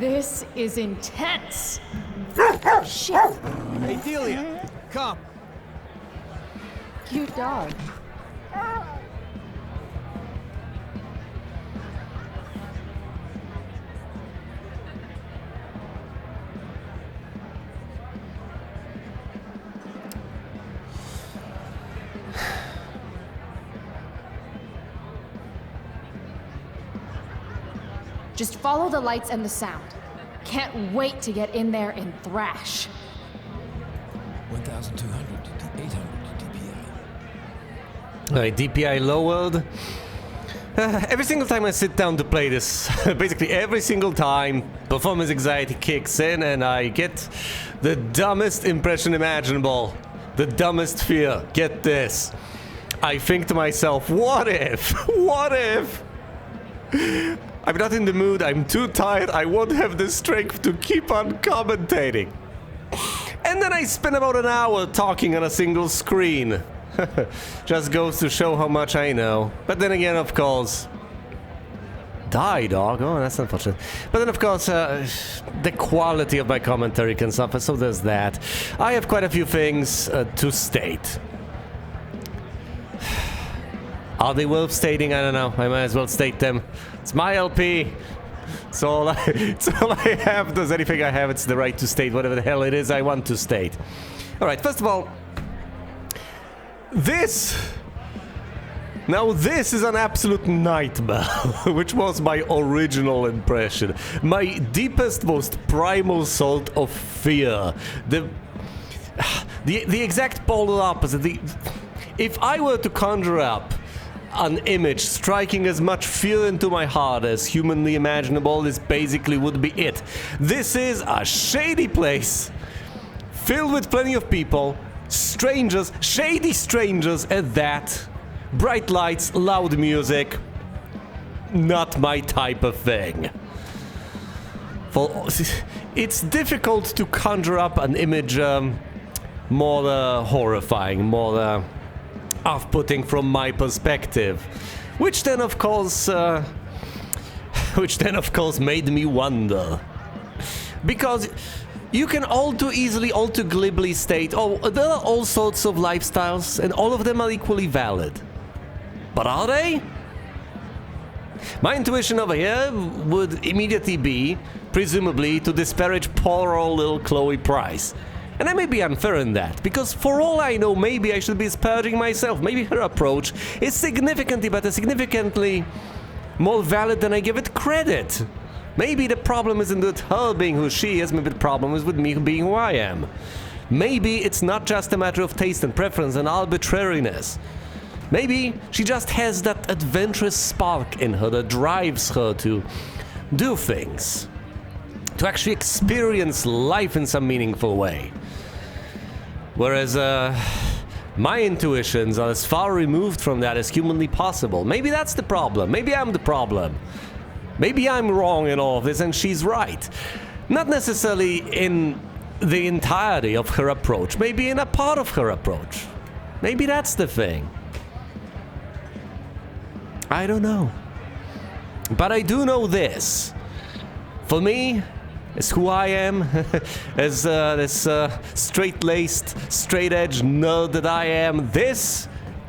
This is intense. Shit. Hey, Delia, come. Cute dog. Just follow the lights and the sound. Can't wait to get in there and thrash. 1,200 to 800 DPI. Alright, DPI lowered. Every single time I sit down to play this, basically every single time, performance anxiety kicks in and I get the dumbest impression imaginable. The dumbest fear. Get this. I think to myself, what if? What if? I'm not in the mood, I'm too tired, I won't have the strength to keep on commentating. And then I spend about an hour talking on a single screen. Just goes to show how much I know. But then again, of course... Die, dog. Oh, that's unfortunate. But then, of course, the quality of my commentary can suffer, so there's that. I have quite a few things to state. Are they worth stating? I don't know. I might as well state them. It's my LP. It's all I have. Does anything I have, it's the right to state whatever the hell it is I want to state. Alright, first of all, this is an absolute nightmare, which was my original impression. My deepest, most primal sort of fear. The exact polar opposite. If I were to conjure up an image striking as much fear into my heart as humanly imaginable, this basically would be it. This is a shady place, filled with plenty of people, strangers, shady strangers at that, bright lights, loud music, not my type of thing. It's difficult to conjure up an image more horrifying, more off-putting from my perspective, which then of course made me wonder, because you can all too easily, all too glibly state, oh, there are all sorts of lifestyles and all of them are equally valid, but are they? My intuition over here would immediately be, presumably, to disparage poor old little Chloe Price. And I may be unfair in that, because for all I know, maybe I should be disparaging myself. Maybe her approach is significantly better, significantly more valid than I give it credit. Maybe the problem isn't with her being who she is, maybe the problem is with me being who I am. Maybe it's not just a matter of taste and preference and arbitrariness. Maybe she just has that adventurous spark in her that drives her to do things, to actually experience life in some meaningful way. Whereas my intuitions are as far removed from that as humanly possible. Maybe that's the problem. Maybe I'm the problem. Maybe I'm wrong in all of this and she's right. Not necessarily in the entirety of her approach. Maybe in a part of her approach. Maybe that's the thing. I don't know. But I do know this. For me, as who I am, as this straight-laced, straight-edge nerd that I am, this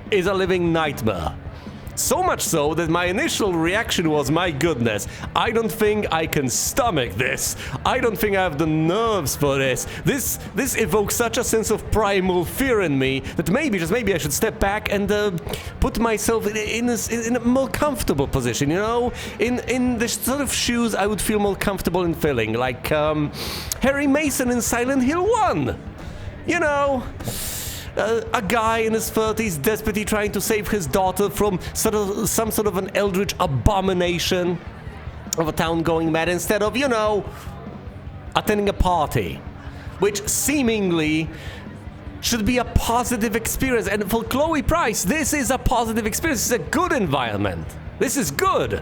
is a living nightmare. So much so that my initial reaction was, my goodness, I don't think I can stomach this. I don't think I have the nerves for this. This evokes such a sense of primal fear in me that maybe, just maybe, I should step back and put myself in a more comfortable position, you know? In the sort of shoes I would feel more comfortable in filling, like Harry Mason in Silent Hill 1. You know? A guy in his 30s desperately trying to save his daughter from some sort of an eldritch abomination of a town going mad, instead of, you know, attending a party, which seemingly should be a positive experience. And for Chloe Price, this is a positive experience. This is a good environment. This is good,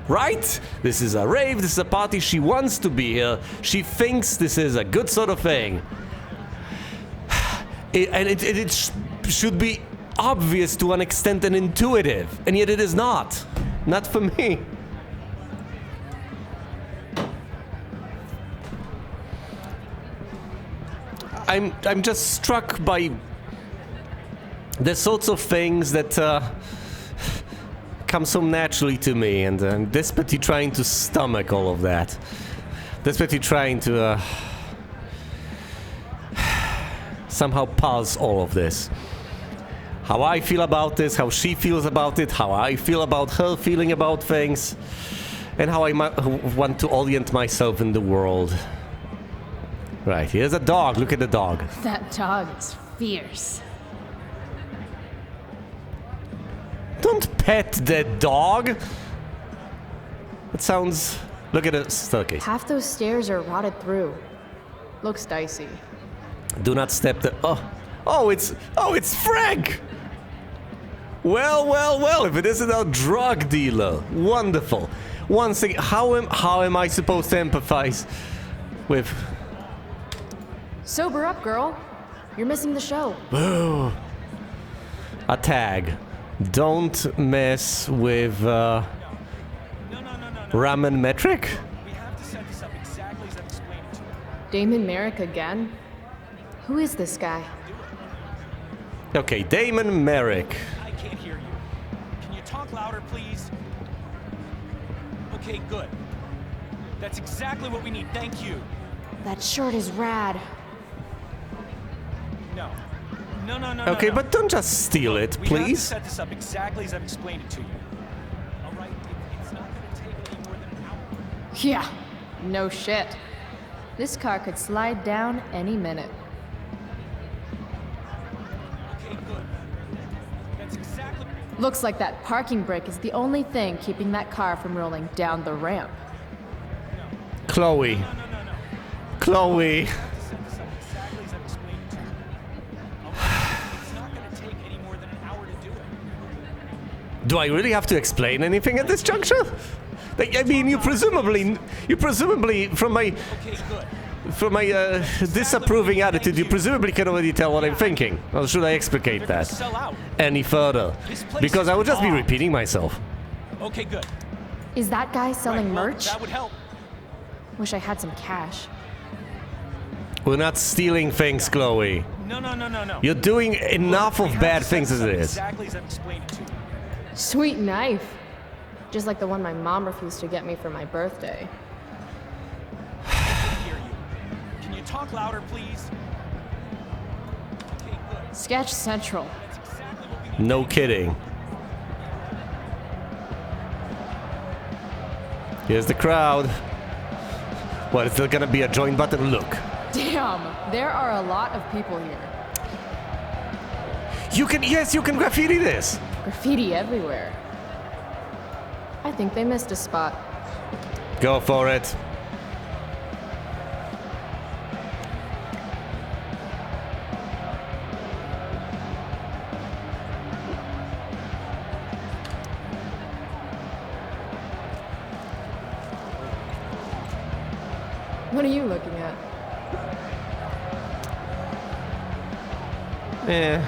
right? This is a rave. This is a party. She wants to be here. She thinks this is a good sort of thing. It should be obvious to an extent and intuitive, and yet it is not. Not for me. I'm just struck by the sorts of things that come so naturally to me, and I'm desperately trying to stomach all of that. Desperately trying to somehow pulse all of this. How I feel about this, how she feels about it, how I feel about her feeling about things, and how I want to orient myself in the world. Right, here's a dog. Look at the dog. That dog is fierce. Don't pet that dog. It sounds... Look at the staircase. Half those stairs are rotted through. Looks dicey. Do not step the... Oh, it's Frank! Well, if it isn't a drug dealer. Wonderful. One thing, how am I supposed to empathize with... Sober up, girl. You're missing the show. Boo. A tag. Don't mess with ramen metric? We have to set this up exactly as I've explained it to you. Damon Merrick again? Who is this guy? Okay, Damon Merrick. I can't hear you. Can you talk louder, please? Okay, good. That's exactly what we need. Thank you. That shirt is rad. No. Okay, no. but don't just steal it, We have to please. set this up exactly as I've explained it to you. All right? It's not going to take any more than an hour. Yeah, no shit. This car could slide down any minute. Okay, good. That's exactly... Looks like that parking brake is the only thing keeping that car from rolling down the ramp. Chloe. No. Chloe. Set this up exactly as I've explained it to you. All right? It's not going to take any more than an hour to do it. Do I really have to explain anything at this juncture? I mean, you presumably, from my Okay, good. disapproving attitude, you presumably can already tell what I'm thinking. Or should I explicate They're gonna that sell out. any further? This place Because is I would just be bomb. repeating myself. Okay, good. Is that guy selling Right, well, merch? That would help. Wish I had some cash. We're not stealing things, Chloe. No. You're doing enough Look, we of have bad to set things this as up it is. Exactly as I've explained it to you. Sweet knife. Just like the one my mom refused to get me for my birthday. I can hear you. Can you talk louder, please? Okay, good. Sketch Central. That's exactly what we need. No kidding. Here's the crowd. What, is there gonna be a join button? Look. Damn, there are a lot of people here. You can graffiti this. Graffiti everywhere. I think they missed a spot. Go for it. What are you looking at? Yeah.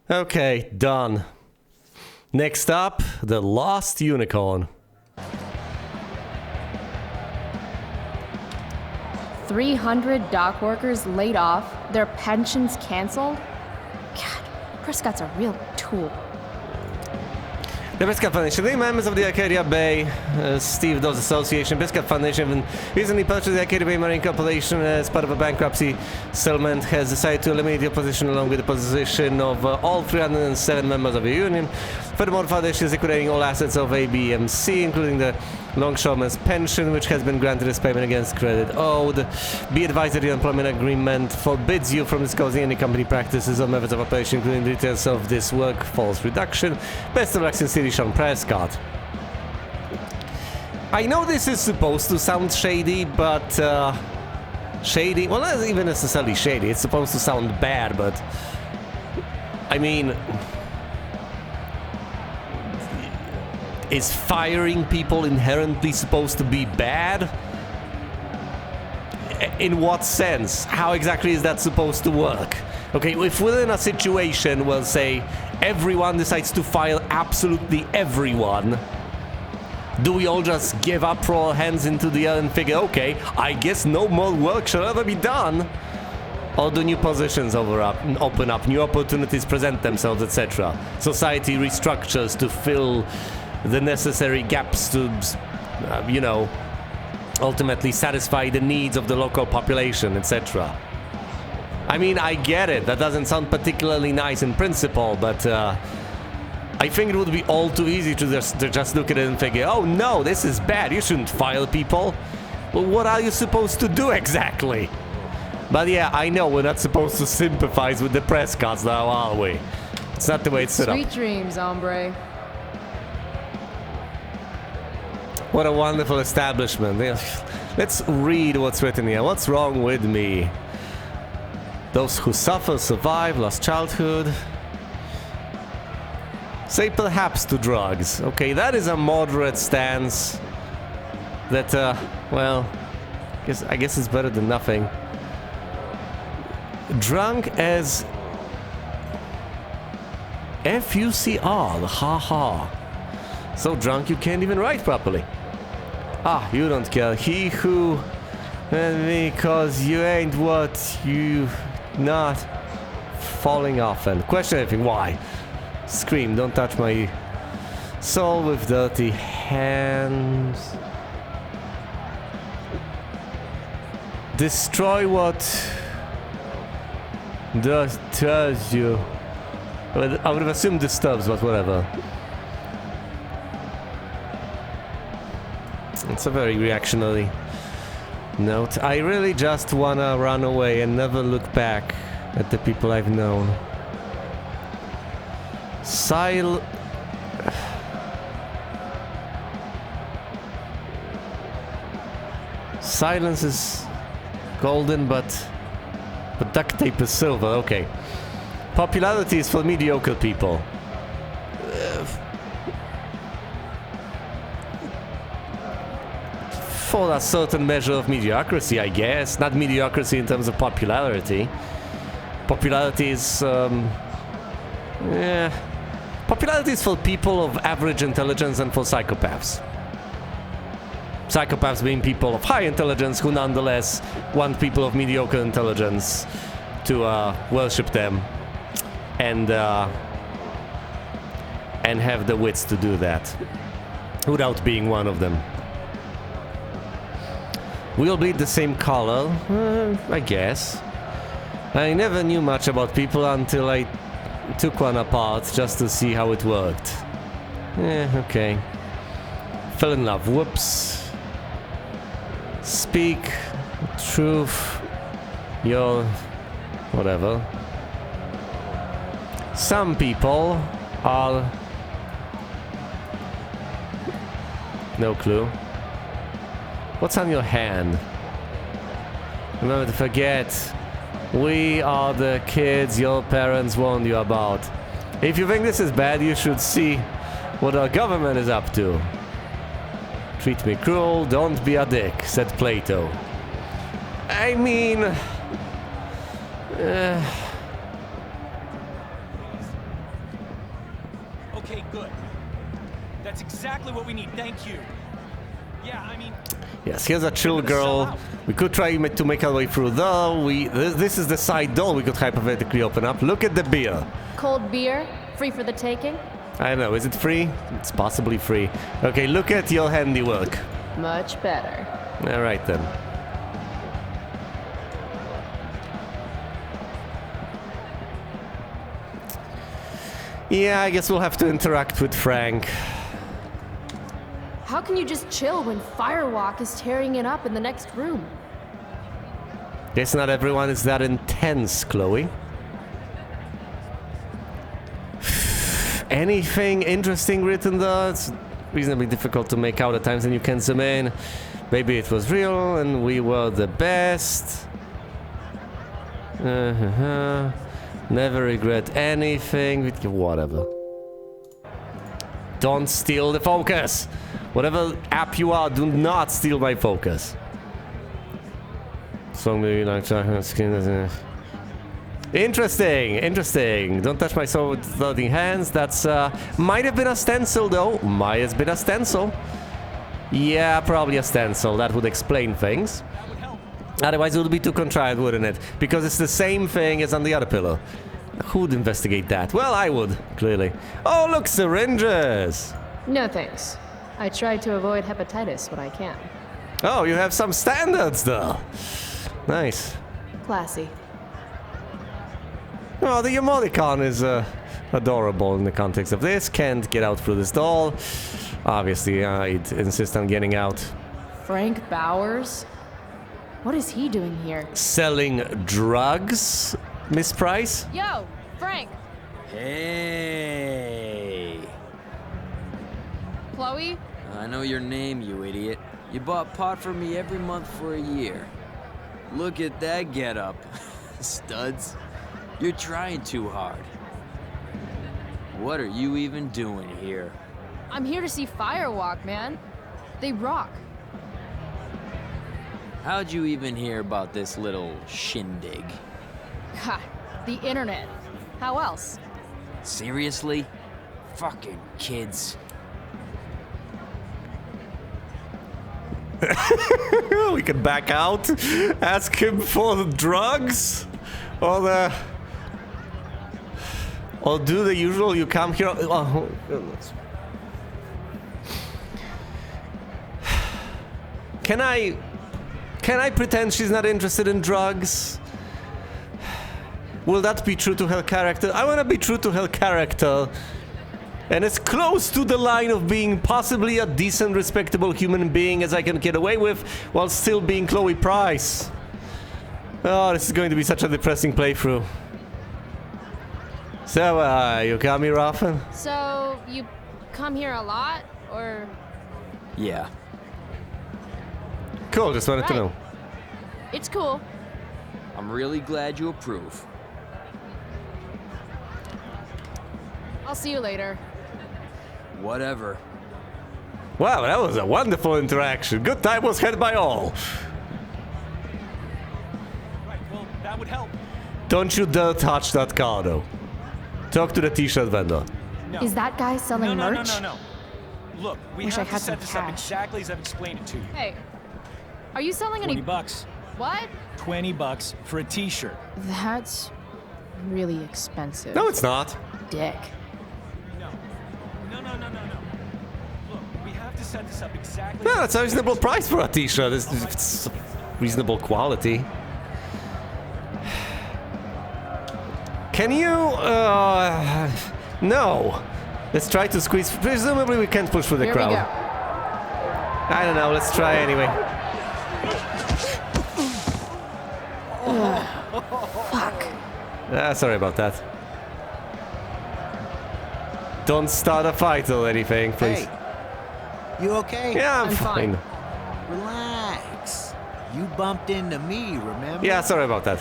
Okay, done. Next up, the Lost Unicorn. 300 dock workers laid off, their pensions canceled? God, Prescott's a real tool. The Prescott Foundation, the members of the Arcadia Bay Steve Dawes Association, Prescott Foundation recently purchased the Arcadia Bay Marine Corporation as part of a bankruptcy settlement, has decided to eliminate the opposition along with the position of all 307 members of the union. Furthermore, the foundation is liquidating all assets of ABMC, including the longshoreman's pension, which has been granted as payment against credit owed. Be advised that the employment agreement forbids you from disclosing any company practices or methods of operation, including details of this workforce reduction. Best of luck, sincerely, Sean Prescott. I know this is supposed to sound shady, but shady, well, not even necessarily shady. It's supposed to sound bad, but I mean, is firing people inherently supposed to be bad? In what sense? How exactly is that supposed to work? Okay, if we're in a situation where, say, everyone decides to fire absolutely everyone, Do we all just give up, throw our hands into the air and figure, okay, I guess no more work shall ever be done? Or do new positions open up, new opportunities present themselves, etc.? Society restructures to fill the necessary gaps to, you know, ultimately satisfy the needs of the local population, etc. I mean, I get it, that doesn't sound particularly nice in principle, but I think it would be all too easy to just look at it and figure, oh no, this is bad, you shouldn't fire people. Well, what are you supposed to do exactly? But yeah, I know we're not supposed to sympathize with the Prescotts now, are we? It's not the way it's set up. Sweet dreams, hombre. What a wonderful establishment. Let's read what's written here. What's wrong with me? Those who suffer, survive, lost childhood. Say perhaps to drugs. Okay, that is a moderate stance. That, well, I guess it's better than nothing. Drunk as FUCR, haha. So drunk you can't even write properly. Ah, you don't care. He who... because you ain't what you... not falling off and question anything. Why? Scream, don't touch my soul with dirty hands. Destroy what disturbs you. Well, I would have assumed disturbs, but whatever. It's a very reactionary note. I really just wanna run away and never look back at the people I've known. Silence is golden, but duct tape is silver. Okay. Popularity is for mediocre people. For a certain measure of mediocrity, I guess. Not mediocrity in terms of popularity. Popularity is, yeah. Popularity is for people of average intelligence and for psychopaths. Psychopaths being people of high intelligence who nonetheless want people of mediocre intelligence to worship them and have the wits to do that without being one of them. We'll bleed the same color, I guess. I never knew much about people until I took one apart just to see how it worked. Okay. Fell in love. Whoops. Speak truth. Your... whatever. Some people are... no clue. What's on your hand? Remember to forget. We are the kids your parents warned you about. If you think this is bad, you should see what our government is up to. Treat me cruel, don't be a dick, said Plato. I mean... Okay, good. That's exactly what we need, thank you. Yeah, I mean... yes, here's a chill girl. We could try to make our way through though. This is the side door we could hypothetically open up. Look at the beer. Cold beer, free for the taking? I don't know, is it free? It's possibly free. Okay, look at your handiwork. Much better. Alright then. Yeah, I guess we'll have to interact with Frank. How can you just chill when Firewalk is tearing it up in the next room? Guess not everyone is that intense, Chloe. Anything interesting written there? It's reasonably difficult to make out at times and you can zoom in. Maybe it was real and we were the best. Never regret anything. Whatever. Don't steal the focus. Whatever app you are, do not steal my focus. So maybe like skin. Interesting, interesting. Don't touch my sword with floating hands. That's might have been a stencil though. Might have been a stencil. Yeah, probably a stencil. That would explain things. That would help. Otherwise, it would be too contrived, wouldn't it? Because it's the same thing as on the other pillow. Who would investigate that? Well, I would, clearly. Oh, look, syringes! No thanks. I try to avoid hepatitis when I can. Oh, you have some standards, though. Nice. Classy. Oh, the emoticon is adorable in the context of this. Can't get out through this doll. Obviously, I'd insist on getting out. Frank Bowers? What is he doing here? Selling drugs, Miss Price? Yo, Frank! Hey! Chloe? I know your name, you idiot. You bought pot for me every month for a year. Look at that getup. Studs. You're trying too hard. What are you even doing here? I'm here to see Firewalk, man. They rock. How'd you even hear about this little shindig? Ha, the internet. How else? Seriously? Fucking kids. We can back out, ask him for the drugs, or do the usual. You come here. Oh goodness. Can I pretend she's not interested in drugs? Will that be true to her character? I want to be true to her character. And as close to the line of being possibly a decent, respectable human being as I can get away with, while still being Chloe Price. Oh, this is going to be such a depressing playthrough. So, you come here often? So, you come here a lot, or? Yeah. Cool, just wanted to Right. know. It's cool. I'm really glad you approve. I'll see you later. Whatever. Wow, that was a wonderful interaction. Good time was had by all. Right, well, that would help. Don't you dare touch that car, though. Talk to the t-shirt vendor. No. Is that guy selling no, merch? No. Look, we Wish I have to had set some this up cash. exactly as I've explained it to you. Hey, are you selling any? 20 bucks. What? 20 bucks for a t-shirt. That's really expensive. No, it's not. Dick. No. Look, we have to set this up exactly. No, it's a reasonable price for a t-shirt. It's reasonable quality. Can you, no. Let's try to squeeze. Presumably we can't push through the Here crowd. we go. I don't know, let's try anyway. Fuck. Sorry about that. Don't start a fight or anything, please. Hey, you okay? Yeah, I'm I'm fine. fine. Relax. You bumped into me, remember? Yeah, sorry about that.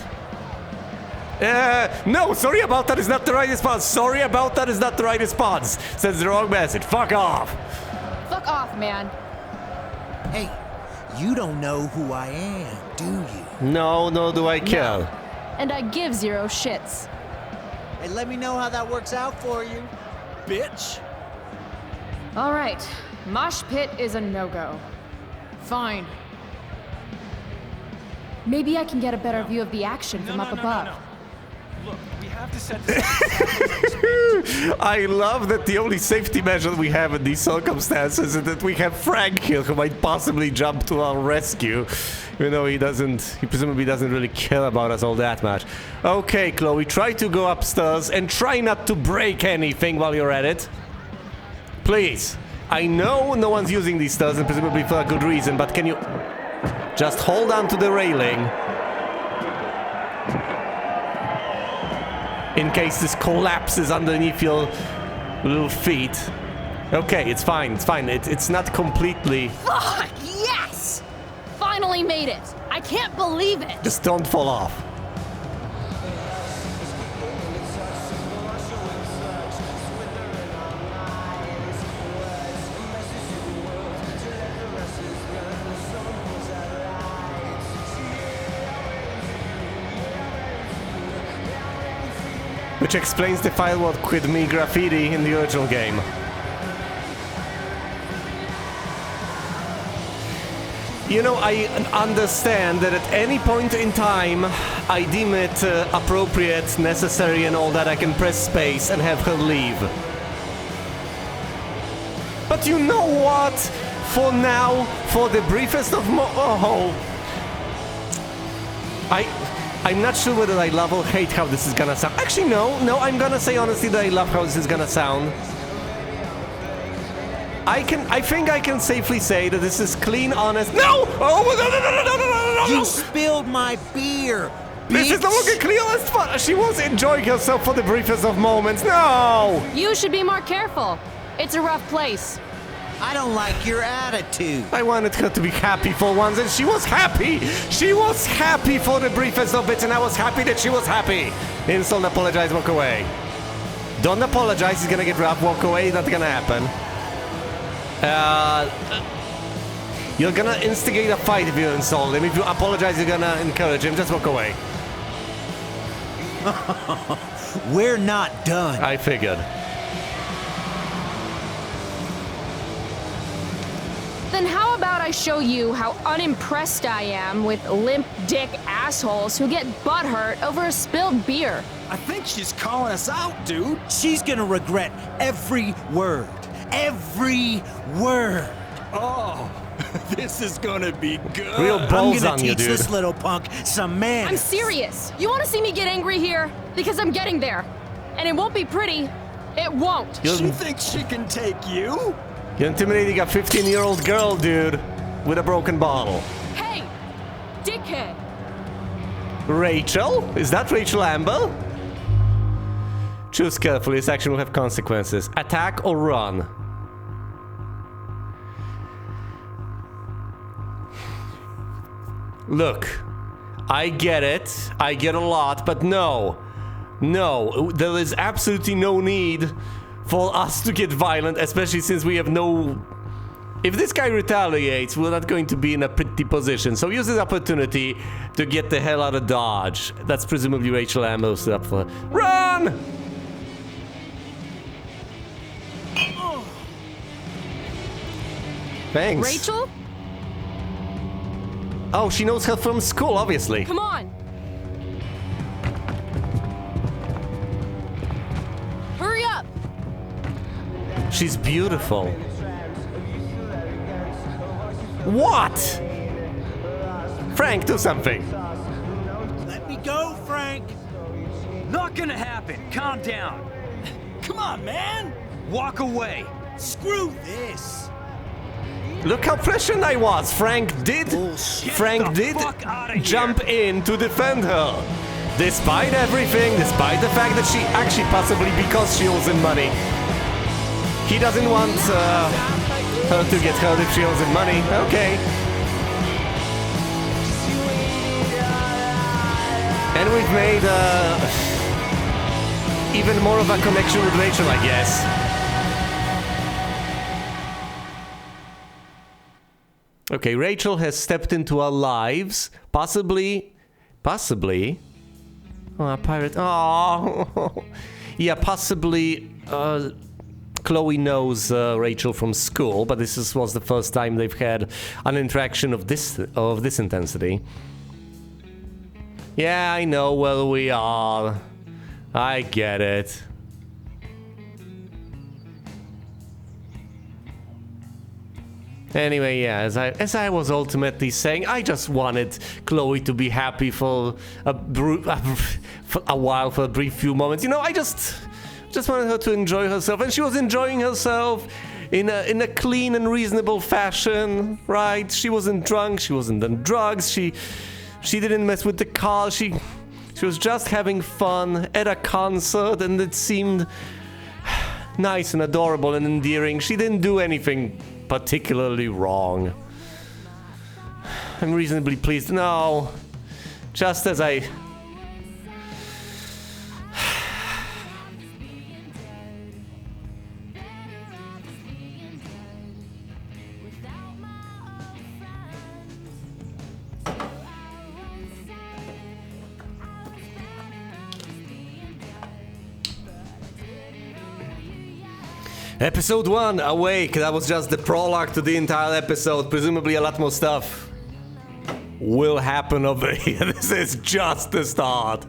No, sorry about that is not the right response. Sorry about that is not the right response. Sends the wrong message. Fuck off. Fuck off, man. Hey, you don't know who I am, do you? No, nor do I care. And I give zero shits. Hey, let me know how that works out for you, bitch. All right, mosh pit is a no-go. Fine. Maybe I can get a better view of the action from up above. No. Look, we have to set this up exactly as I've explained to you. I love that the only safety measure we have in these circumstances is that we have Frank here who might possibly jump to our rescue. Even though he presumably doesn't really care about us all that much. Okay, Chloe, try to go upstairs and try not to break anything while you're at it. Please. I know no one's using these stairs and presumably for a good reason, but can you just hold on to the railing in case this collapses underneath your little feet. Okay, it's fine, it's not completely... Fuck, yes! Finally made it. I can't believe it. Just don't fall off. Which explains the firewalk quit me graffiti in the original game. You know, I understand that at any point in time, I deem it appropriate, necessary, and all that, I can press space and have her leave. But you know what? For now, for the briefest of I'm not sure whether I love or hate how this is gonna sound. Actually, no, I'm gonna say honestly that I love how this is gonna sound. I think I can safely say that this is clean, honest. No! Oh, no! You spilled my beer, bitch. This is the looking clean, honest fun. She was enjoying herself for the briefest of moments. No! You should be more careful. It's a rough place. I don't like your attitude. I wanted her to be happy for once, and she was happy! She was happy for the briefest of bits, and I was happy that she was happy. Insult, apologize, walk away. Don't apologize, he's gonna get rough, walk away, not gonna happen. You're gonna instigate a fight if you insult him. If you apologize, you're gonna encourage him. Just walk away. We're not done. I figured. Then how about I show you how unimpressed I am with limp dick assholes who get butthurt over a spilled beer? I think she's calling us out, dude. She's gonna regret every word. Every word. Oh, this is gonna be good. Real I'm balls gonna on you, teach dude. this little punk some manners. I'm serious. You want to see me get angry here? Because I'm getting there. And it won't be pretty. It won't. She thinks she can take you? You're intimidating a 15-year-old girl, dude, with a broken bottle. Hey, dickhead. Rachel? Is that Rachel Amber? Choose carefully. This action will have consequences. Attack or run. Look, I get it. I get a lot, but no. No, there is absolutely no need for us to get violent, especially since we have no... If this guy retaliates, we're not going to be in a pretty position. So use this opportunity to get the hell out of Dodge. That's presumably Rachel Amber stood up for... Run! Thanks. Rachel? Oh, she knows her from school, obviously. Come on. Hurry up. She's beautiful. What? Frank, do something. Let me go, Frank. Not gonna happen. Calm down. Come on, man. Walk away. Screw this. Look how prescient I was. Frank did Get the fuck outta here. jump in to defend her. Despite everything, despite the fact that she actually possibly because she owes him money. He doesn't want her to get hurt if she owes him money. Okay. And we've made even more of a connection with Rachel, I guess. Okay, Rachel has stepped into our lives. Possibly. Oh, a pirate. Oh, yeah, possibly. Chloe knows Rachel from school, but this was the first time they've had an interaction of this intensity. Yeah, I know where we are. I get it. Anyway, yeah, as I was ultimately saying, I just wanted Chloe to be happy for a while, for a brief few moments. You know, I just wanted her to enjoy herself, and she was enjoying herself in a clean and reasonable fashion, right? She wasn't drunk, she wasn't on drugs, she didn't mess with the car, she was just having fun at a concert, and it seemed nice and adorable and endearing. She didn't do anything particularly wrong. I'm reasonably pleased. No, just as I... Episode 1, Awake. That was just the prologue to the entire episode. Presumably a lot more stuff will happen over here. This is just the start.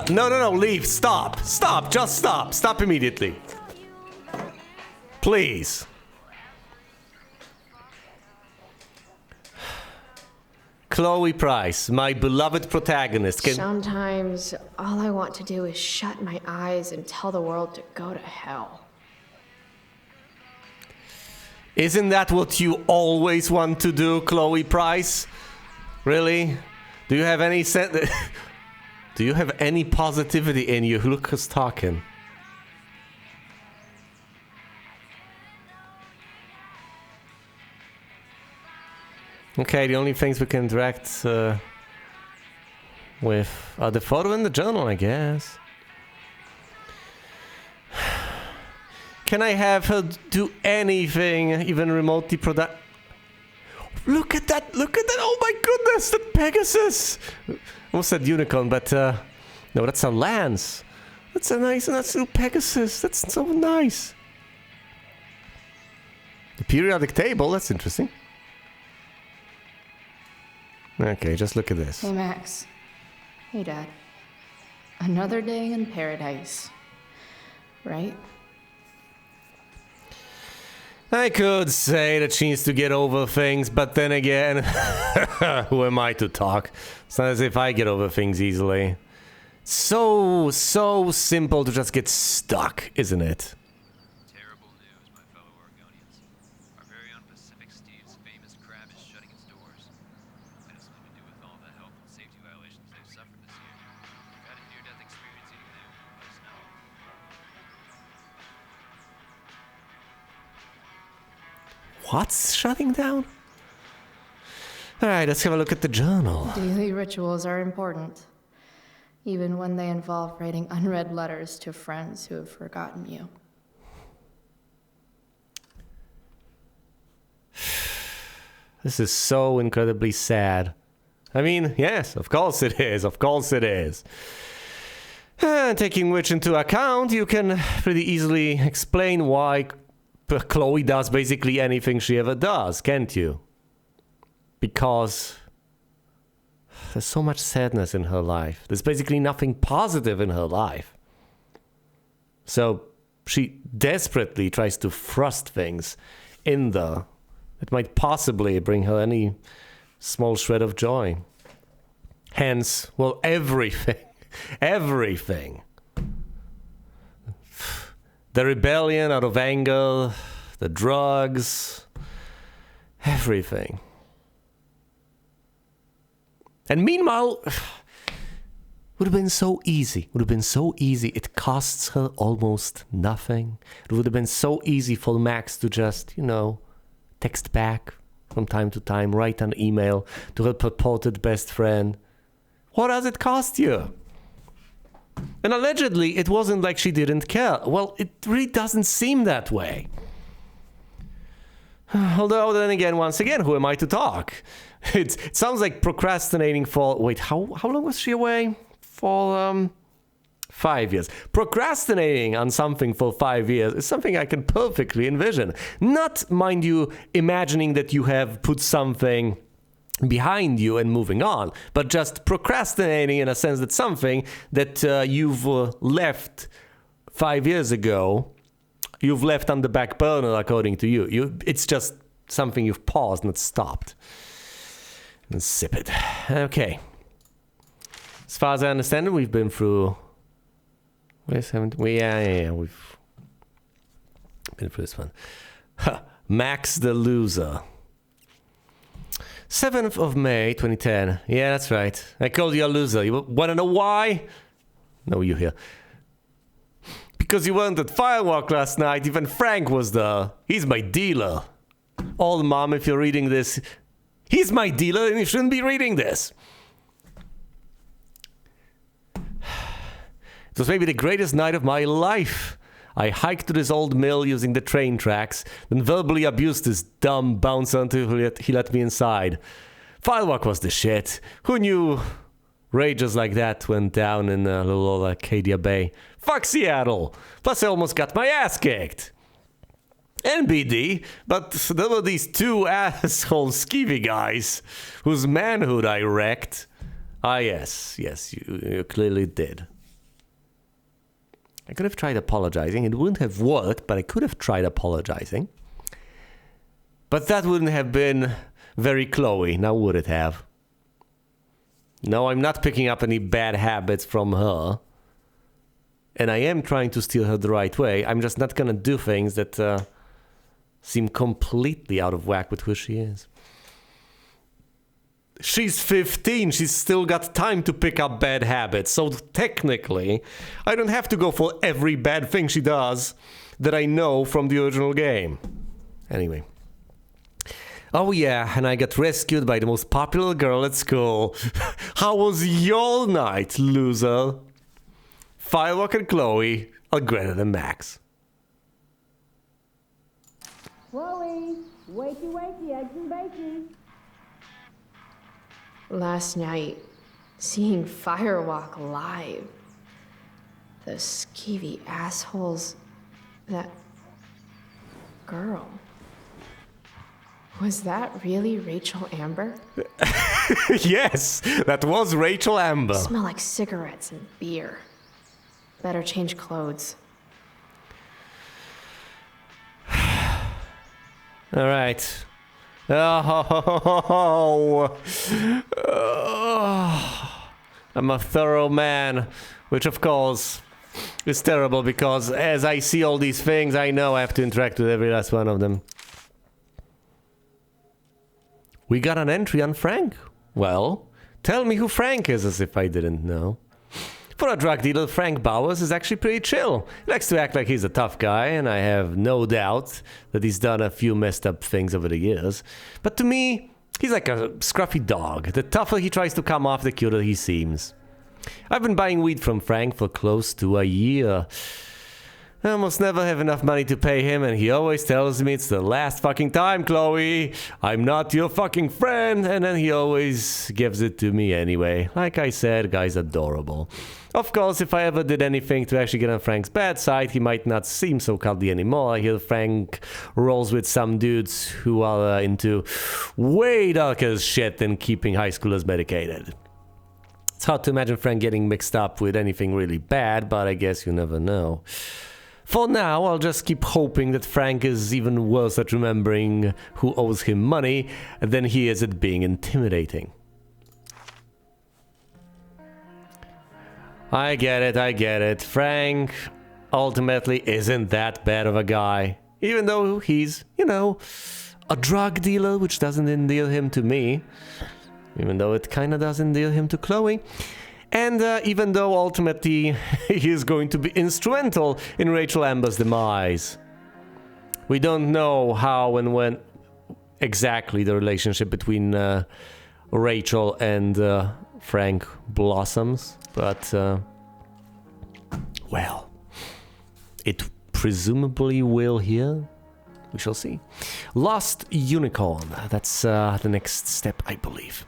No, leave. Stop. Stop. Just stop. Stop immediately. Please. Chloe Price, my beloved protagonist. Sometimes all I want to do is shut my eyes and tell the world to go to hell. Isn't that what you always want to do, Chloe Price? Really? Do you have any Do you have any positivity in you? Look who's talking. Okay, the only things we can interact with are the photo and the journal, I guess. Can I have her do anything, even remotely product? Look at that! Look at that! Oh my goodness! That Pegasus! Almost said unicorn, but no, that's a lance. That's a nice little Pegasus. That's so nice. The periodic table. That's interesting. Okay, just look at this. Hey, Max. Hey, Dad. Another day in paradise. Right? I could say that she needs to get over things, but then again, who am I to talk? It's not as if I get over things easily. So simple to just get stuck, isn't it? Terrible news, my fellow Oregonians. Our very own Pacific Steve's famous crab is shutting its doors. Might have something to do with all the health and safety violations they've suffered this year. If you've had a near-death experience eating them, let us know. What's shutting down? Alright, let's have a look at the journal. Daily rituals are important, even when they involve writing unread letters to friends who have forgotten you. This is so incredibly sad. I mean, yes, of course it is. Of course it is. Taking which into account, you can pretty easily explain why Chloe does basically anything she ever does, can't you? Because there's so much sadness in her life. There's basically nothing positive in her life. So she desperately tries to thrust things in there that might possibly bring her any small shred of joy. Hence, well, everything. Everything. The rebellion out of anger, the drugs, everything. And meanwhile, would have been so easy. Would have been so easy. It costs her almost nothing. It would have been so easy for Max to just, text back from time to time, write an email to her purported best friend. What does it cost you? And allegedly, it wasn't like she didn't care. Well, it really doesn't seem that way. Although, then again, once again, who am I to talk? It sounds like procrastinating for... Wait, how long was she away? For, 5 years. Procrastinating on something for 5 years is something I can perfectly envision. Not, mind you, imagining that you have put something behind you and moving on, but just procrastinating in a sense that something that you've left 5 years ago, you've left on the back burner according to you. It's just something you've paused, not stopped. And sip it. Okay. As far as I understand it, we've been through... We've been through this one. Max the Loser. 7th of May, 2010. Yeah, that's right. I called you a loser. You want to know why? No, you here. Because you weren't at Firework last night. Even Frank was there. He's my dealer. Old Mom, if you're reading this, he's my dealer and you shouldn't be reading this. It was maybe the greatest night of my life. I hiked to this old mill using the train tracks, then verbally abused this dumb bouncer until he let me inside. Firework was the shit. Who knew rages like that went down in little old Arcadia Bay? Fuck Seattle! Plus I almost got my ass kicked. NBD, but there were these two asshole skeevy guys whose manhood I wrecked. Ah, yes, you clearly did. I could have tried apologizing. It wouldn't have worked, but I could have tried apologizing. But that wouldn't have been very Chloe, now would it have? No, I'm not picking up any bad habits from her. And I am trying to steer her the right way. I'm just not gonna do things that seem completely out of whack with who she is. She's 15, she's still got time to pick up bad habits. So technically, I don't have to go for every bad thing she does that I know from the original game. Anyway. Oh yeah, and I got rescued by the most popular girl at school. How was your night, loser? Firework and Chloe are greater than Max. Chloe, wakey wakey, eggs and bacon. Last night, seeing Firewalk live. Those skeevy assholes. That girl. Was that really Rachel Amber? Yes, that was Rachel Amber. Smell like cigarettes and beer. Better change clothes. All right. Oh, I'm a thorough man, which of course is terrible because as I see all these things, I know I have to interact with every last one of them. We got an entry on Frank. Well, tell me who Frank is, as if I didn't know. For a drug dealer, Frank Bowers is actually pretty chill. He likes to act like he's a tough guy, and I have no doubt that he's done a few messed up things over the years. But to me, he's like a scruffy dog. The tougher he tries to come off, the cuter he seems. I've been buying weed from Frank for close to a year. I almost never have enough money to pay him, and he always tells me it's the last fucking time, Chloe. I'm not your fucking friend, and then he always gives it to me anyway. Like I said, guy's adorable. Of course, if I ever did anything to actually get on Frank's bad side, he might not seem so cuddly anymore. I hear Frank rolls with some dudes who are into way darker shit than keeping high schoolers medicated. It's hard to imagine Frank getting mixed up with anything really bad, but I guess you never know. For now, I'll just keep hoping that Frank is even worse at remembering who owes him money than he is at being intimidating. I get it. Frank ultimately isn't that bad of a guy. Even though he's, you know, a drug dealer, which doesn't endear him to me. Even though it kinda does endear him to Chloe. And even though ultimately he is going to be instrumental in Rachel Amber's demise. We don't know how and when exactly the relationship between Rachel and Frank blossoms. But, well, it presumably will here. We shall see. Lost Unicorn. That's the next step, I believe.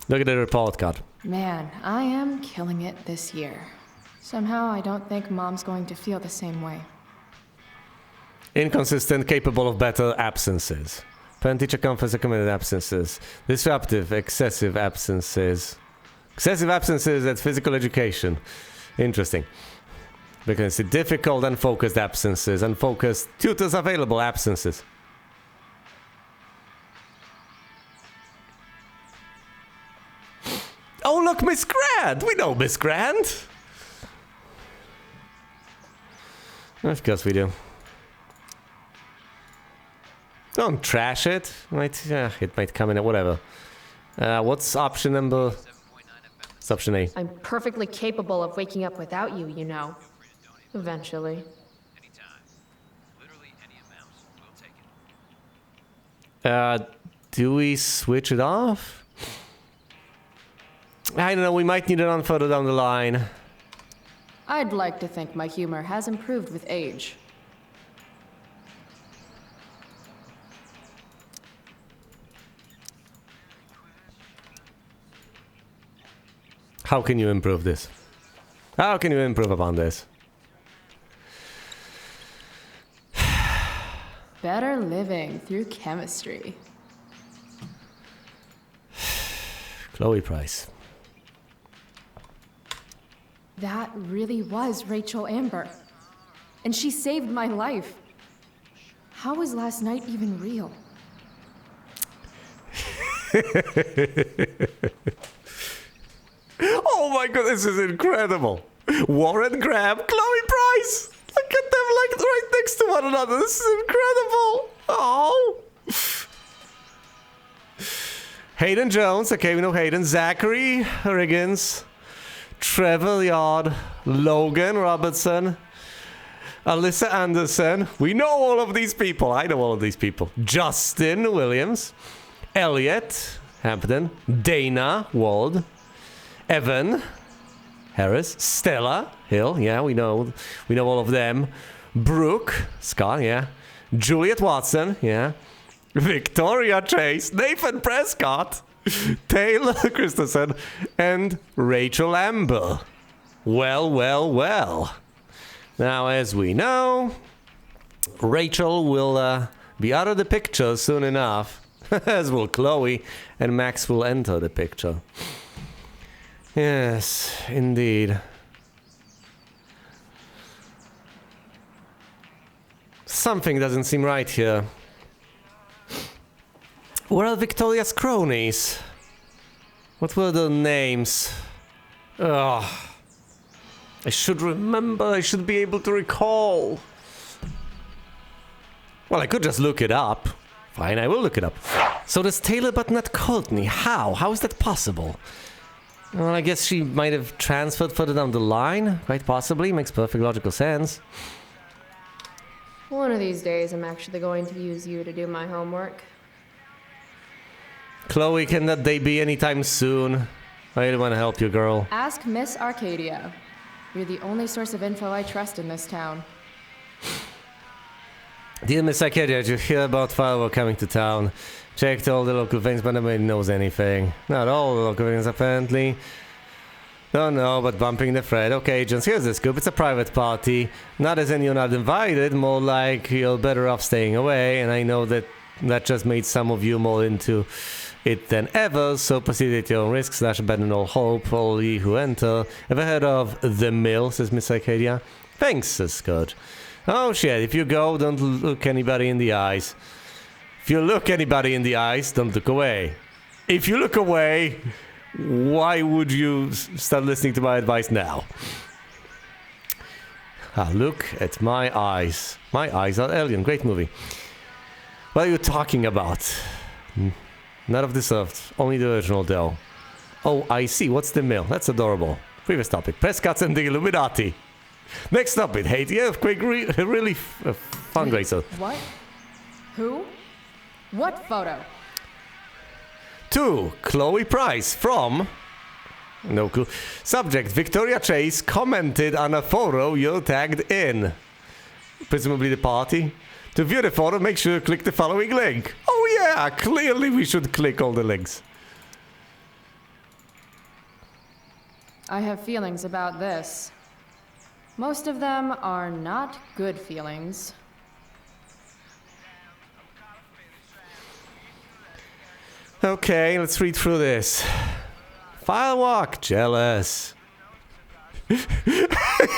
Look at the report card. Man, I am killing it this year. Somehow I don't think Mom's going to feel the same way. Inconsistent, capable of better absences. Parent teacher conference recommended absences. Disruptive, excessive absences. Excessive absences at physical education. Interesting. Because it's difficult, unfocused absences. Unfocused, tutors available absences. Oh, look, Miss Grant! We know Miss Grant! Of course we do. Don't trash it. It might come in at whatever. What's option number? It's option A. I'm perfectly capable of waking up without you, you know. Eventually. Anytime. Literally any amount. We'll take it. Do we switch it off? I don't know, we might need it on further down the line. I'd like to think my humor has improved with age. How can you improve this? How can you improve upon this? better living through chemistry. Chloe Price. That really was Rachel Amber. And she saved my life. How was last night even real? Oh my god, this is incredible. Warren Graham, Chloe Price. Look at them like right next to one another. This is incredible. Oh. Hayden Jones. Okay, we know Hayden. Zachary Riggins. Trevor Yard. Logan Robertson. Alyssa Anderson. We know all of these people. I know all of these people. Justin Williams. Elliot Hampton. Dana Wald. Evan Harris. Stella Hill. Yeah, we know all of them. Brooke Scott. Yeah. Juliet Watson. Yeah. Victoria Chase. Nathan Prescott. Taylor Christensen. And Rachel Amber. Well, well, well. Now, as we know, Rachel will be out of the picture soon enough, as will Chloe, and Max will enter the picture. Yes, indeed. Something doesn't seem right here. Where are Victoria's cronies? What were their names? Ugh. I should remember, I should be able to recall. Well, I could just look it up. Fine, I will look it up. So there's Taylor but not Courtney. How? How is that possible? Well, I guess she might have transferred further down the line. Quite possibly. Makes perfect logical sense. One of these days, I'm actually going to use you to do my homework. Chloe, can that day be anytime soon? I really want to help you, girl. Ask Miss Arcadia. You're the only source of info I trust in this town. Dear Miss Arcadia, did you hear about firework coming to town? Checked all the local things, but nobody knows anything. Not all the local things, apparently. Don't know, but bumping the thread. Okay, agents, here's the scoop. It's a private party. Not as in you're not invited, more like you're better off staying away. And I know that just made some of you more into it than ever, so proceed at your own risk, /abandon all hope, all ye who enter. Ever heard of The Mill, says Miss Arcadia. Thanks, says Scott. Oh shit, if you go, don't look anybody in the eyes. If you look anybody in the eyes, don't look away. If you look away, why would you start listening to my advice now? Look at my eyes. My eyes are alien. Great movie. What are you talking about? None of this earth. Only the original, though. Oh, I see. What's the mill? That's adorable. Previous topic. Prescott's and the Illuminati. Next topic. Haiti earthquake. Really fundraiser. What? Who? What photo? 2. Chloe Price from... No clue. Subject. Victoria Chase commented on a photo you're tagged in. Presumably the party. To view the photo, make sure you click the following link. Oh yeah, clearly we should click all the links. I have feelings about this. Most of them are not good feelings. Okay, let's read through this. Firewalk, jealous.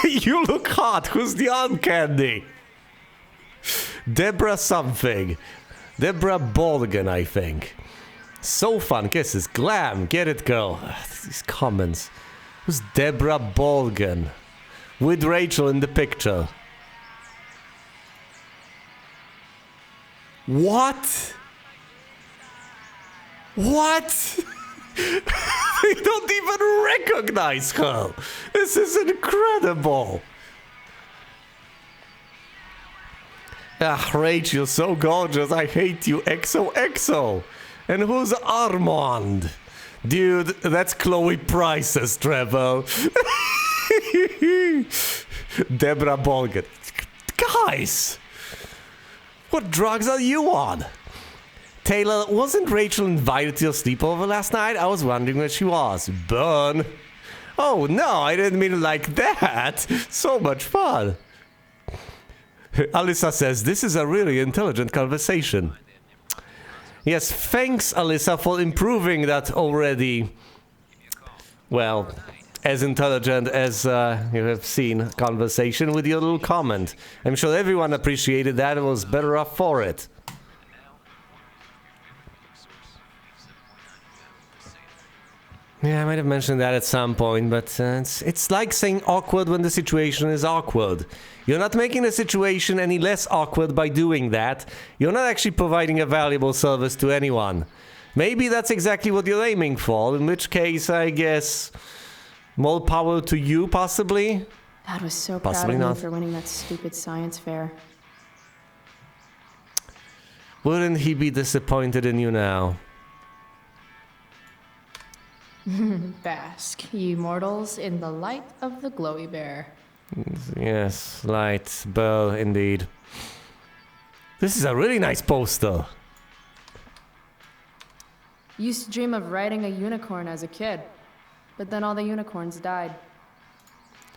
You look hot, who's the on candy? Deborah something. Deborah Bolgan, I think. So fun, kisses, glam, get it, girl. These comments. Who's Deborah Bolgan? With Rachel in the picture. What? What? They don't even recognize her. This is incredible. Ah, Rach, you're so gorgeous. I hate you. XOXO. And who's Armand? Dude, that's Chloe Price, says Trevor. Deborah Bolgan. Guys! What drugs are you on? Taylor, wasn't Rachel invited to your sleepover last night? I was wondering where she was. Burn. Oh, no, I didn't mean it like that. So much fun. Alyssa says, this is a really intelligent conversation. Yes, thanks, Alyssa, for improving that already, well, as intelligent as you have seen conversation with your little comment. I'm sure everyone appreciated that and was better off for it. Yeah, I might have mentioned that at some point, but it's like saying awkward when the situation is awkward. You're not making the situation any less awkward by doing that. You're not actually providing a valuable service to anyone. Maybe that's exactly what you're aiming for, in which case, I guess, more power to you, possibly? Dad was so Possibly proud of not. me for winning that stupid science fair. Wouldn't he be disappointed in you now? Bask, ye mortals, in the light of the glowy bear. Yes, light, bell, indeed. This is a really nice poster. Used to dream of riding a unicorn as a kid, but then all the unicorns died.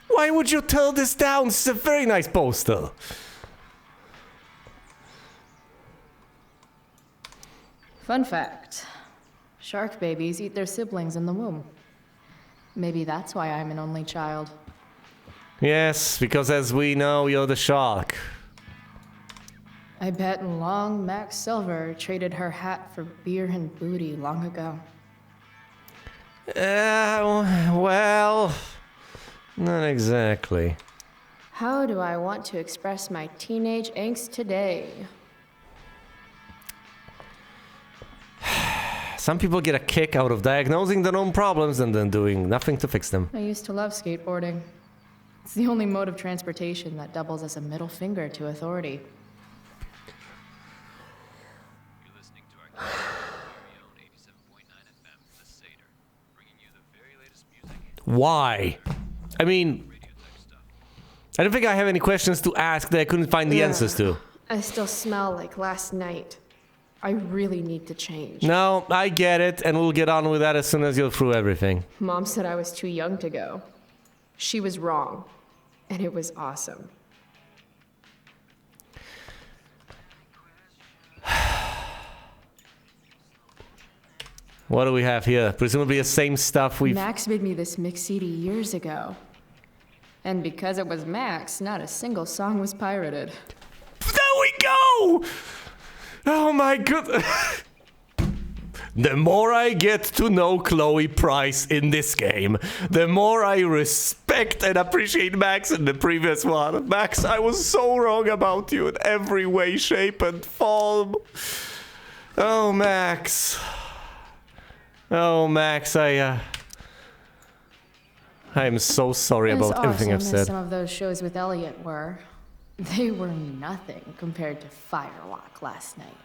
Why would you tear this down? This is a very nice poster. Fun fact. Shark babies eat their siblings in the womb. Maybe that's why I'm an only child. Yes, because as we know, you're the shark. I bet long Max Silver traded her hat for beer and booty long ago. Well, not exactly. How do I want to express my teenage angst today? Some people get a kick out of diagnosing their own problems and then doing nothing to fix them. I used to love skateboarding. It's the only mode of transportation that doubles as a middle finger to authority. You're listening to our very own 87.9 FM, The Seder, bringing you the very latest music. Why? I mean, Radio type stuff. I don't think I have any questions to ask that I couldn't find the answers to. I still smell like last night. I really need to change. No, I get it, and we'll get on with that as soon as you're through everything. Mom said I was too young to go. She was wrong, and it was awesome. What do we have here? Presumably the same stuff we've... Max made me this mix CD years ago. And because it was Max, not a single song was pirated. There we go! Oh my god. The more I get to know Chloe Price in this game, the more I respect and appreciate Max in the previous one. Max, I was so wrong about you in every way, shape, and form. Oh, Max. Oh, Max, I'm so sorry about everything I've said. Some of those shows with Elliot were. They were nothing compared to Firewalk last night.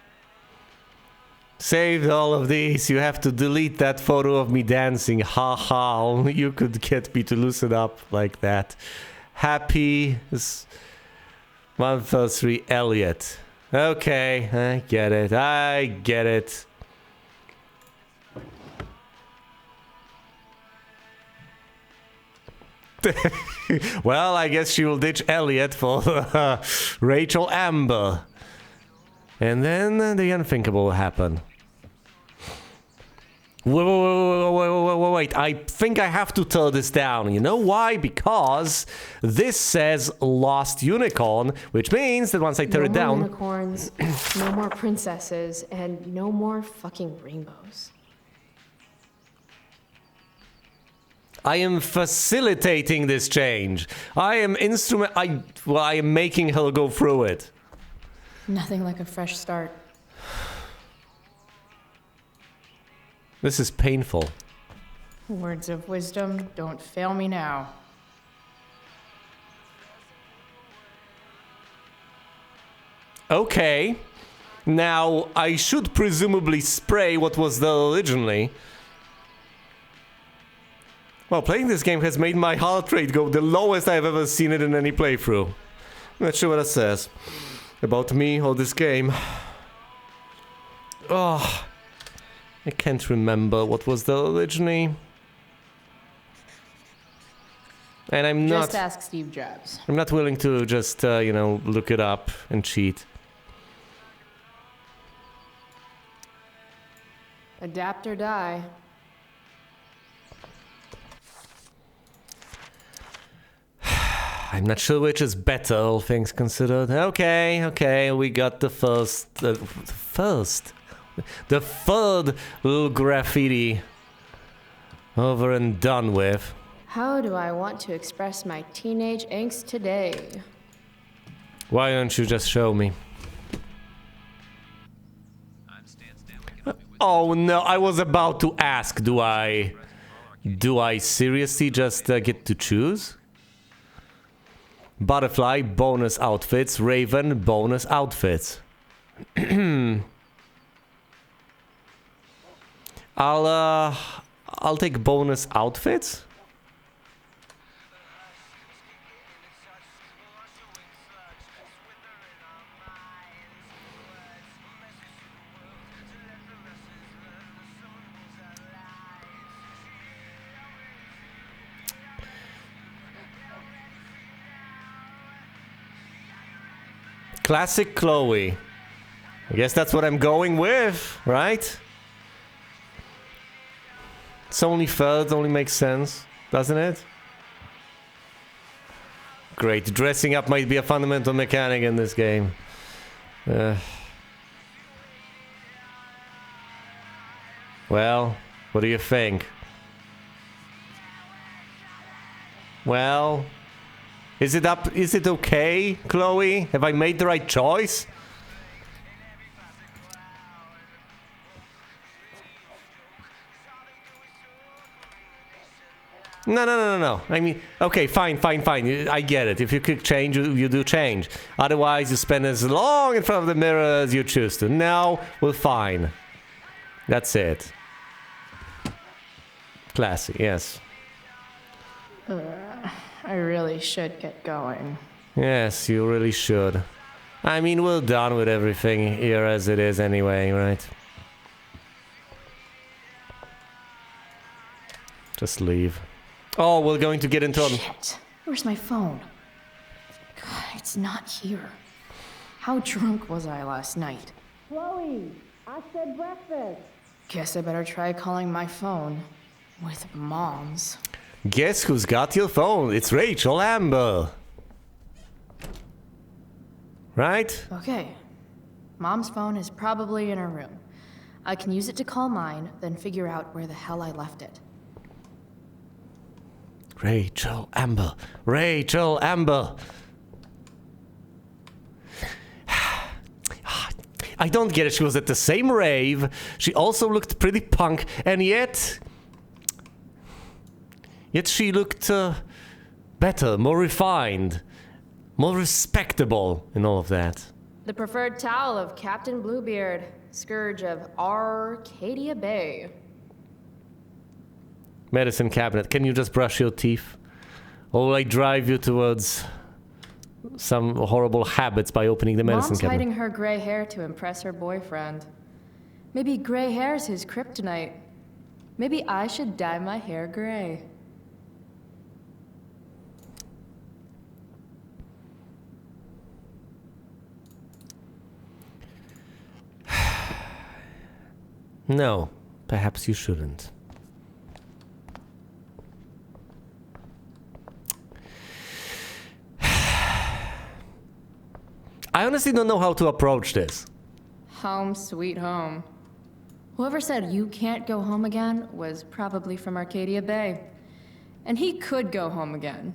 Saved all of these. You have to delete that photo of me dancing. Ha ha. Only you could get me to loosen up like that. Happy 133 Elliot. Okay, I get it. I get it. Well, I guess she will ditch Elliot for Rachel Amber. And then the unthinkable will happen. Wait. I think I have to tear this down. You know why? Because this says Lost Unicorn, which means that once I tear it down... No more unicorns, no more princesses, and no more fucking rainbows. I am facilitating this change. I am making her go through it. Nothing like a fresh start. This is painful. Words of wisdom, don't fail me now. Okay. Now, I should presumably spray what was there originally. Well, playing this game has made my heart rate go the lowest I've ever seen it in any playthrough. I'm not sure what it says about me or this game. Oh, I can't remember what was there originally. And I'm Just not... ask Steve Jobs. I'm not willing to just, you know, look it up and cheat. Adapt or die. I'm not sure which is better, all things considered. Okay, we got the the third little graffiti over and done with. How do I want to express my teenage angst today? Why don't you just show me? I'm Stan Stanley. Can help you with Oh no, I was about to ask, do I seriously just get to choose? Butterfly, bonus outfits. Raven, bonus outfits. I'll take bonus outfits. Classic Chloe. I guess that's what I'm going with, right? It's only fair, it only makes sense, doesn't it? Great, dressing up might be a fundamental mechanic in this game. Well, what do you think? Well... Is it okay, Chloe? Have I made the right choice? No. I mean, okay, fine. I get it. If you could change, you do change. Otherwise, you spend as long in front of the mirror as you choose to. Now, we're fine. That's it. Classy, yes. I really should get going. Yes, you really should. I mean, we're done with everything here as it is anyway, right? Just leave. Oh, we're going to get into a... Shit. Where's my phone? God, it's not here. How drunk was I last night? Chloe, I said breakfast. Guess I better try calling my phone. With Mom's. Guess who's got your phone? It's Rachel Amber. Right? Okay. Mom's phone is probably in her room. I can use it to call mine, then figure out where the hell I left it. Rachel Amber. Rachel Amber. I don't get it. She was at the same rave. She also looked pretty punk, and yet she looked better, more refined, more respectable in all of that. The preferred towel of Captain Bluebeard, scourge of Arcadia Bay. Medicine cabinet. Can you just brush your teeth? Or will I drive you towards some horrible habits by opening the medicine Mom's cabinet? hiding her gray hair to impress her boyfriend. Maybe gray hair's his kryptonite. Maybe I should dye my hair gray. No, perhaps you shouldn't. I honestly don't know how to approach this. Home sweet home. Whoever said you can't go home again was probably from Arcadia Bay. And he could go home again.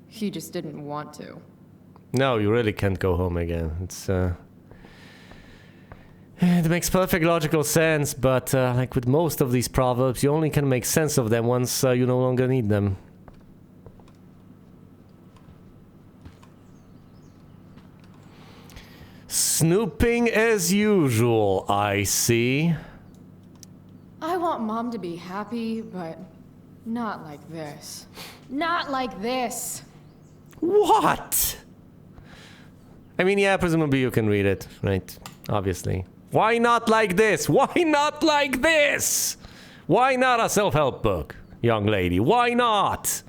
He just didn't want to. No, you really can't go home again. It makes perfect logical sense, but like with most of these proverbs, you only can make sense of them once you no longer need them. Snooping as usual, I see. I want Mom to be happy, but not like this. Not like this! What? I mean, yeah, presumably you can read it, right? Obviously. Why not like this? Why not like this? Why not a self-help book, young lady? Why not?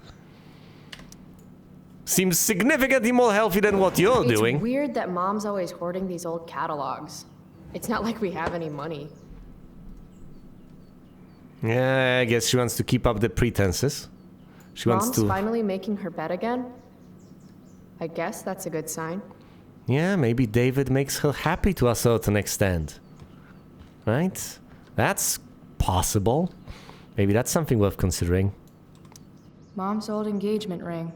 Seems significantly more healthy than what you're doing. It's weird that Mom's always hoarding these old catalogs. It's not like we have any money. Yeah, I guess she wants to keep up the pretenses. She wants Mom's to... finally making her bed again? I guess that's a good sign. Yeah, maybe David makes her happy to a certain extent. Right? That's possible. Maybe that's something worth considering. Mom's old engagement ring.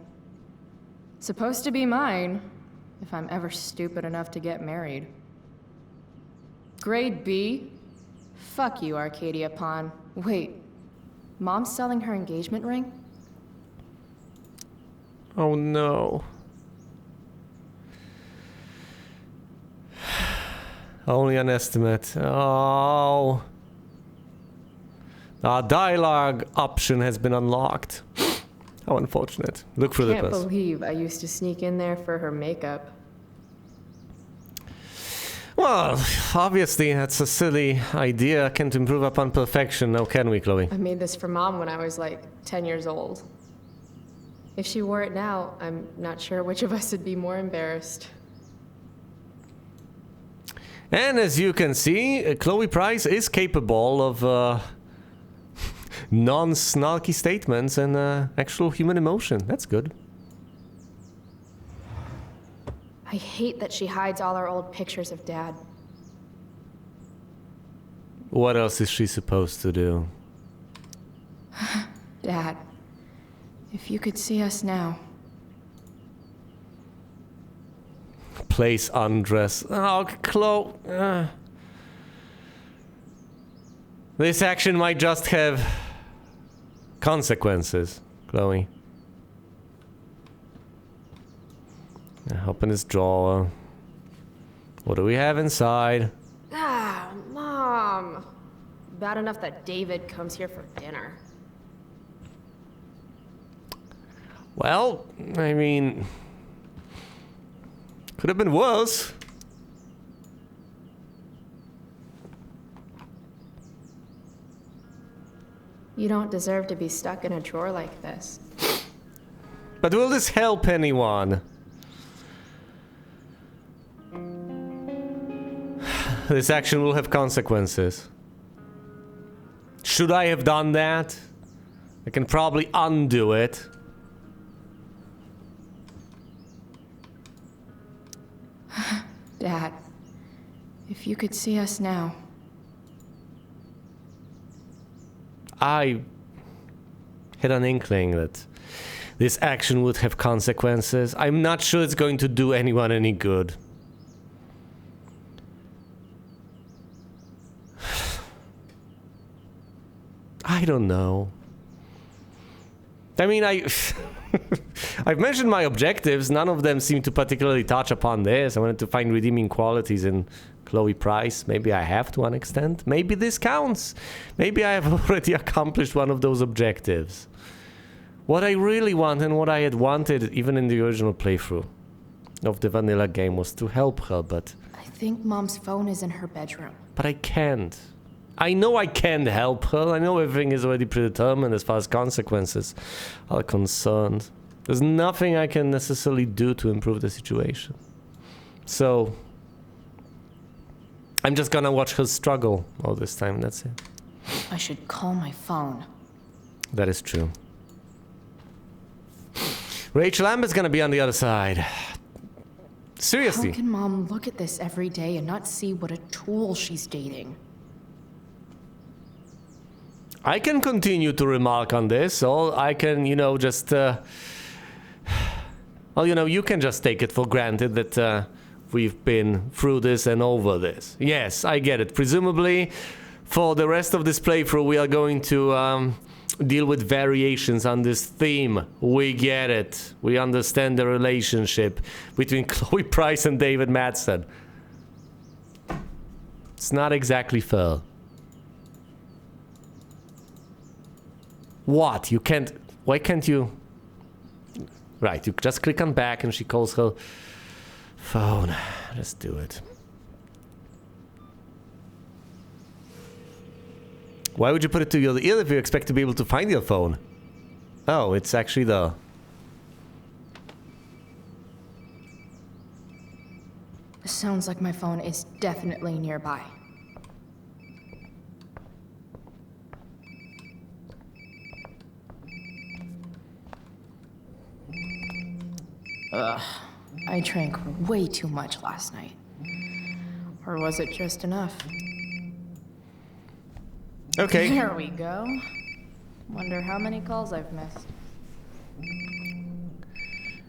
Supposed to be mine, if I'm ever stupid enough to get married. Grade B? Fuck you, Arcadia Pawn. Wait, Mom's selling her engagement ring? Oh no. Only an estimate. Oh. Our dialogue option has been unlocked. How unfortunate. Look for the Can't person. believe I used to sneak in there for her makeup. Well, obviously that's a silly idea. Can't improve upon perfection, now can we, Chloe? I made this for Mom when I was like 10 years old. If she wore it now, I'm not sure which of us would be more embarrassed. And as you can see, Chloe Price is capable of non-snarky statements and actual human emotion. That's good. I hate that she hides all our old pictures of Dad. What else is she supposed to do? Dad, if you could see us now. Place undress. Oh, Chloe. This action might just have consequences, Chloe. Open this drawer. What do we have inside? Ah, Mom. Bad enough that David comes here for dinner. Well, I mean, could have been worse. You don't deserve to be stuck in a drawer like this. But will this help anyone? This action will have consequences. Should I have done that? I can probably undo it. Dad, if you could see us now. I had an inkling that this action would have consequences. I'm not sure it's going to do anyone any good. I don't know. I mean, I've mentioned my objectives. None of them seem to particularly touch upon this. I wanted to find redeeming qualities in Chloe Price. Maybe I have to an extent. Maybe this counts. Maybe I have already accomplished one of those objectives. What I really want and what I had wanted even in the original playthrough of the vanilla game was to help her, but... I think Mom's phone is in her bedroom. But I can't. I know I can't help her. I know everything is already predetermined as far as consequences are concerned. There's nothing I can necessarily do to improve the situation. So, I'm just gonna watch her struggle all this time, that's it. I should call my phone. That is true. Rachel Amber's gonna be on the other side. Seriously. How can Mom look at this every day and not see what a tool she's dating? I can continue to remark on this, or I can, you know, just... well, you know, you can just take it for granted that we've been through this and over this. Yes, I get it. Presumably, for the rest of this playthrough, we are going to deal with variations on this theme. We get it. We understand the relationship between Chloe Price and David Madsen. It's not exactly fair. What? You can't... Why can't you... Right, you just click on back and she calls her phone. Just do it. Why would you put it to your ear if you expect to be able to find your phone? Oh, it's actually the... Sounds like my phone is definitely nearby. Ugh, I drank way too much last night. Or was it just enough? Okay. There we go. Wonder how many calls I've missed.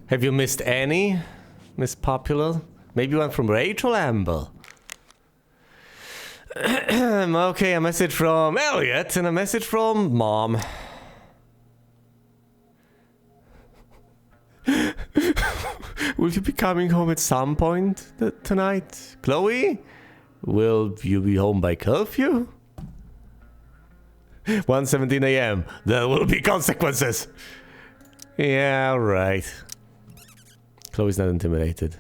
Have you missed any, Miss Popular? Maybe one from Rachel Amber. Okay, a message from Elliot and a message from Mom. Will you be coming home at some point tonight? Chloe? Will you be home by curfew? 1:17 a.m. There will be consequences. Yeah, right. Chloe's not intimidated.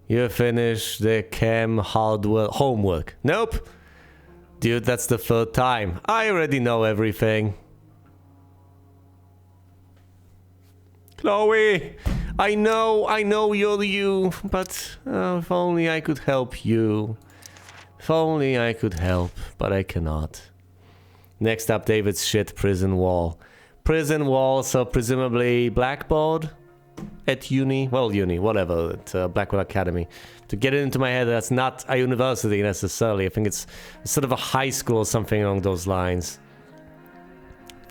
You finished the chem hardware homework. Nope. Dude, that's the third time. I already know everything. Chloe, I know you're you, but if only I could help you. If only I could help, but I cannot. Next up, David's shit prison wall. Prison wall, so presumably blackboard at uni, well, uni, whatever, at Blackwell Academy. To get it into my head, that's not a university necessarily. I think it's sort of a high school or something along those lines.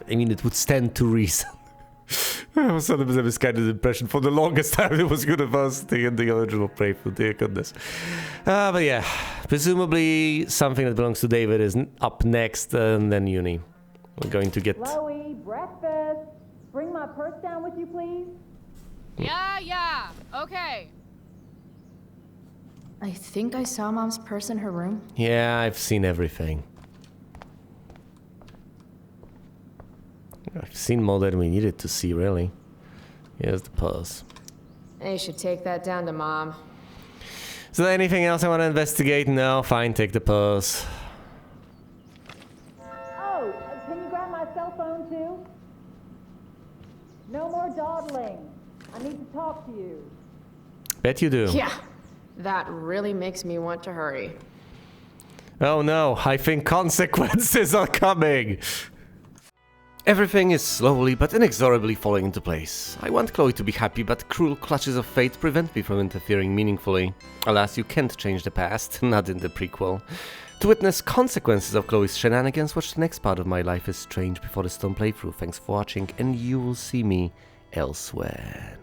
I mean, it would stand to reason. I was under this kind of impression for the longest time it was university in the original playthrough, dear goodness. But yeah, presumably something that belongs to David is up next, and then uni. We're going to get... Chloe, breakfast. Bring my purse down with you, please. Yeah, okay. I think I saw Mom's purse in her room. Yeah, I've seen everything. I've seen more than we needed to see, really. Here's the purse. You should take that down to Mom. Is there anything else I want to investigate? No, fine, take the purse. Oh, can you grab my cell phone too? No more dawdling. I need to talk to you. Bet you do. Yeah, that really makes me want to hurry. Oh no, I think consequences are coming. Everything is slowly but inexorably falling into place. I want Chloe to be happy, but cruel clutches of fate prevent me from interfering meaningfully. Alas, you can't change the past, not in the prequel. To witness consequences of Chloe's shenanigans, watch the next part of My Life is Strange Before the Storm playthrough. Thanks for watching, and you will see me elsewhere.